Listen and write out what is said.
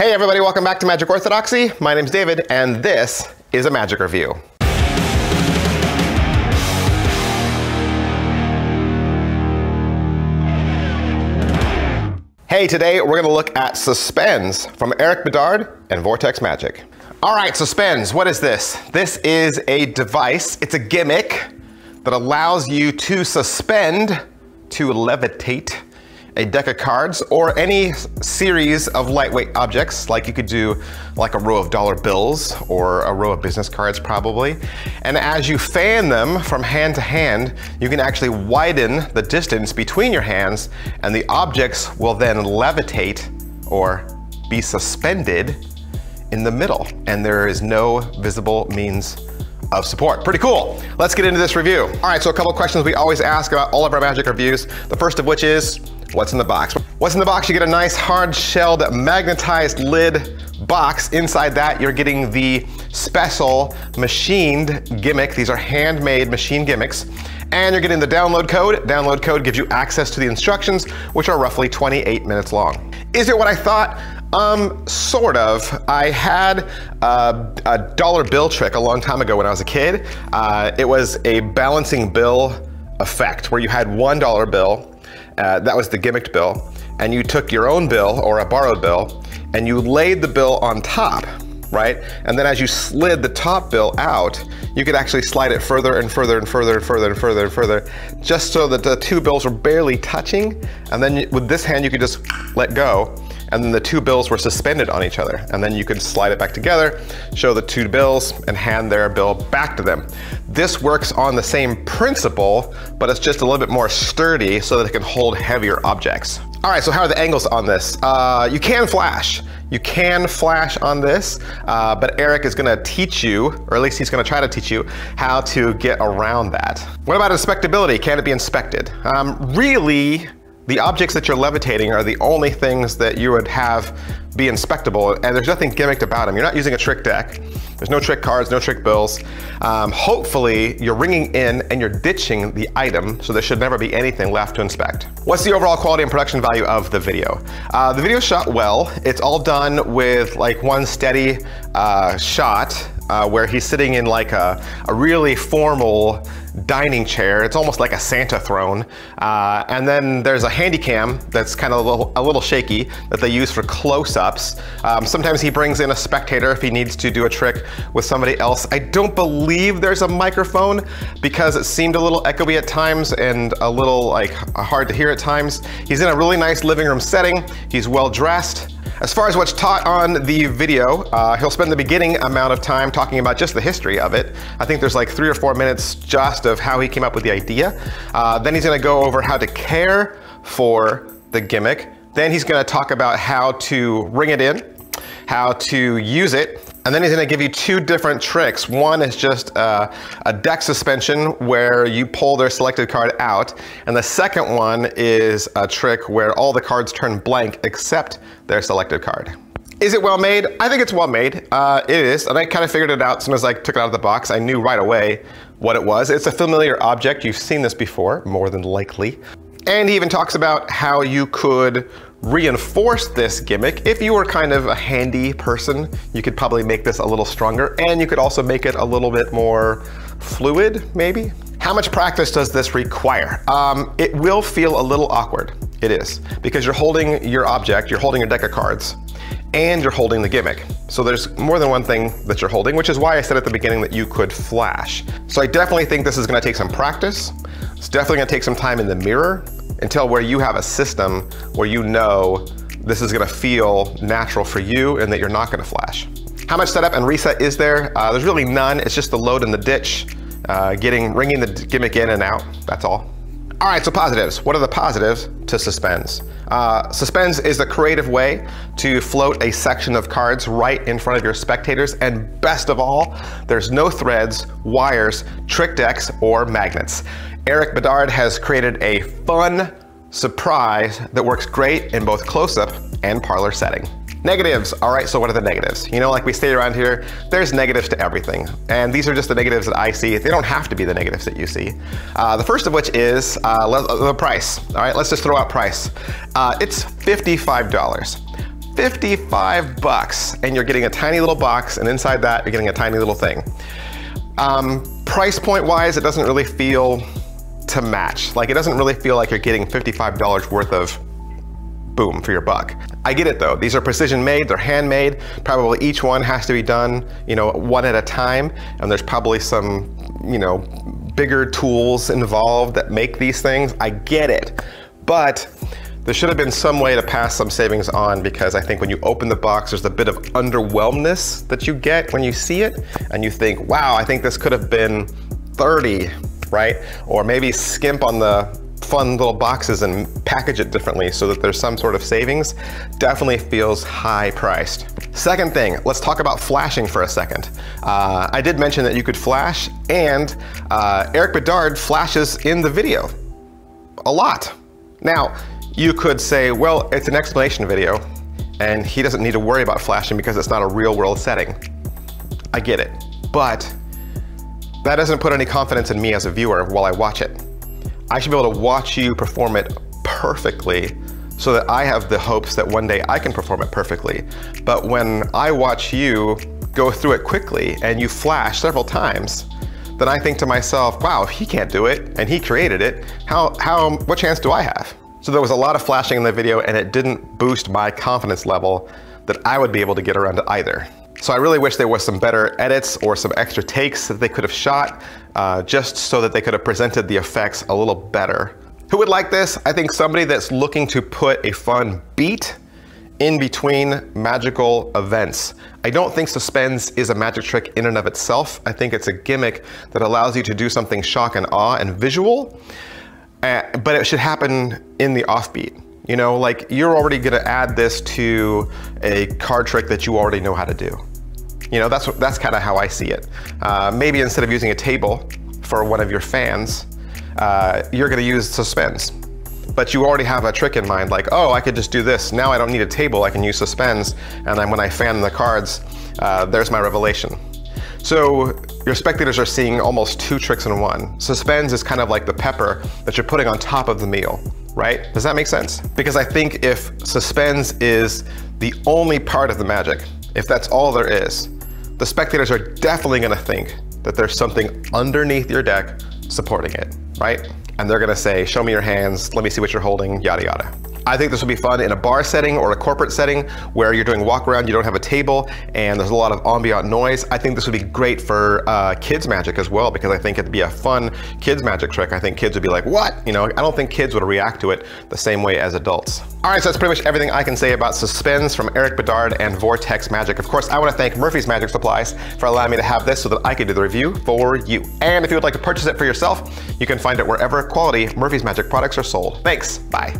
Hey everybody, welcome back to Magic Orthodoxy. My name's David, and this is a magic review. Hey, today we're gonna look at Suspenz from Bedard and Vortex Magic. All right, Suspenz, what is this? This is a device, it's a gimmick that allows you to suspend, to levitate, a deck of cards or any series of lightweight objects, like you could do like a row of dollar bills or a row of business cards probably. And as you fan them from hand to hand, you can actually widen the distance between your hands, and the objects will then levitate or be suspended in the middle, and there is no visible means of support. Pretty cool. Let's get into this review. All right, so a couple questions we always ask about all of our magic reviews. The first of which is, what's in the box? What's in the box? You get a nice hard-shelled magnetized lid box. Inside that, you're getting the special machined gimmick. These are handmade machine gimmicks. And you're getting the download code. Download code gives you access to the instructions, which are roughly 28 minutes long. Is it what I thought? Sort of. I had a dollar bill trick a long time ago when I was a kid. It was a balancing bill effect where you had $1 bill, that was the gimmicked bill, and you took your own bill or a borrowed bill and you laid the bill on top, right? And then as you slid the top bill out, you could actually slide it further and further and further and further and further and further, just so that the two bills were barely touching. And then with this hand, you could just let go, and then the two bills were suspended on each other. And then you could slide it back together, show the two bills, and hand their bill back to them. This works on the same principle, but it's just a little bit more sturdy so that it can hold heavier objects. All right, so how are the angles on this? You can flash. You can flash on this, but Eric is gonna teach you, or at least he's gonna try to teach you, how to get around that. What about inspectability? Can it be inspected? Really, the objects that you're levitating are the only things that you would have be inspectable, and there's nothing gimmicked about them. You're not using a trick deck. There's no trick cards, no trick bills. Hopefully, you're ringing in and you're ditching the item, so there should never be anything left to inspect. What's the overall quality and production value of the video? The video's shot well. It's all done with like one steady shot where he's sitting in like a really formal dining chair. It's almost like a Santa throne. And then there's a handy cam that's kind of a little shaky that they use for close-ups. Sometimes he brings in a spectator if he needs to do a trick with somebody else. I don't believe there's a microphone because it seemed a little echoey at times and a little like hard to hear at times. He's in a really nice living room setting. He's well dressed. As far as what's taught on the video, he'll spend the beginning amount of time talking about just the history of it. I think there's like 3 or 4 minutes just of how he came up with the idea. Then he's gonna go over how to care for the gimmick. Then he's gonna talk about how to ring it in, how to use it, and then he's gonna give you 2 different tricks. One is just a deck suspension where you pull their selected card out, and the second one is a trick where all the cards turn blank except their selected card. Is it well made? I think it's well made. It is, and I kind of figured it out as soon as I took it out of the box. I knew right away what it was. It's a familiar object. You've seen this before, more than likely. And he even talks about how you could reinforce this gimmick. If you were kind of a handy person, you could probably make this a little stronger, and you could also make it a little bit more fluid, maybe. How much practice does this require? It will feel a little awkward. It is, because you're holding your object, you're holding your deck of cards, and you're holding the gimmick. So there's more than one thing that you're holding, which is why I said at the beginning that you could flash. So I definitely think this is gonna take some practice. It's definitely gonna take some time in the mirror until where you have a system where you know this is gonna feel natural for you and that you're not gonna flash. How much setup and reset is there? There's really none. It's just the load and the ditch, ringing the gimmick in and out, that's all. All right, so positives. What are the positives to Suspenz? Suspenz is a creative way to float a section of cards right in front of your spectators, and best of all, there's no threads, wires, trick decks, or magnets. Bedard has created a fun surprise that works great in both close-up and parlor setting. Negatives. All right, so what are the negatives? You know, like we say around here, there's negatives to everything. And these are just the negatives that I see. They don't have to be the negatives that you see. The first of which is the price. All right, let's just throw out price. It's $55. 55 bucks, and you're getting a tiny little box, and inside that, you're getting a tiny little thing. Price point wise, it doesn't really feel to match. Like, it doesn't really feel like you're getting $55 worth of boom for your buck. I get it though. These are precision made, they're handmade. Probably each one has to be done, you know, one at a time. And there's probably some, you know, bigger tools involved that make these things. I get it, but there should have been some way to pass some savings on, because I think when you open the box, there's a bit of underwhelmness that you get when you see it, and you think, wow, I think this could have been 30, right? Or maybe skimp on the fun little boxes and package it differently so that there's some sort of savings. Definitely feels high priced. Second thing, let's talk about flashing for a second. I did mention that you could flash, and Eric Bedard flashes in the video a lot. Now, you could say, well, it's an explanation video and he doesn't need to worry about flashing because it's not a real world setting. I get it, but that doesn't put any confidence in me as a viewer while I watch it. I should be able to watch you perform it perfectly so that I have the hopes that one day I can perform it perfectly. But when I watch you go through it quickly and you flash several times, then I think to myself, wow, if he can't do it and he created it, what chance do I have? So there was a lot of flashing in the video, and it didn't boost my confidence level that I would be able to get around to either. So I really wish there was some better edits or some extra takes that they could have shot, just so that they could have presented the effects a little better. Who would like this? I think somebody that's looking to put a fun beat in between magical events. I don't think Suspenz is a magic trick in and of itself. I think it's a gimmick that allows you to do something shock and awe and visual, but it should happen in the offbeat. You know, like, you're already gonna add this to a card trick that you already know how to do. You know, that's kind of how I see it. Maybe instead of using a table for one of your fans, you're gonna use Suspenz. But you already have a trick in mind, like, oh, I could just do this. Now I don't need a table, I can use Suspenz, and then when I fan the cards, there's my revelation. So your spectators are seeing almost two tricks in one. Suspenz is kind of like the pepper that you're putting on top of the meal, right? Does that make sense? Because I think if Suspenz is the only part of the magic, if that's all there is, the spectators are definitely gonna think that there's something underneath your deck supporting it, right? And they're gonna say, show me your hands, let me see what you're holding, yada yada. I think this would be fun in a bar setting or a corporate setting where you're doing walk around, you don't have a table, and there's a lot of ambient noise. I think this would be great for kids magic as well, because I think it'd be a fun kids magic trick. I think kids would be like, what? You know, I don't think kids would react to it the same way as adults. All right, so that's pretty much everything I can say about Suspenz from Eric Bedard and Vortex Magic. Of course, I want to thank Murphy's Magic Supplies for allowing me to have this so that I could do the review for you. And if you would like to purchase it for yourself, you can find it wherever quality Murphy's Magic products are sold. Thanks, bye.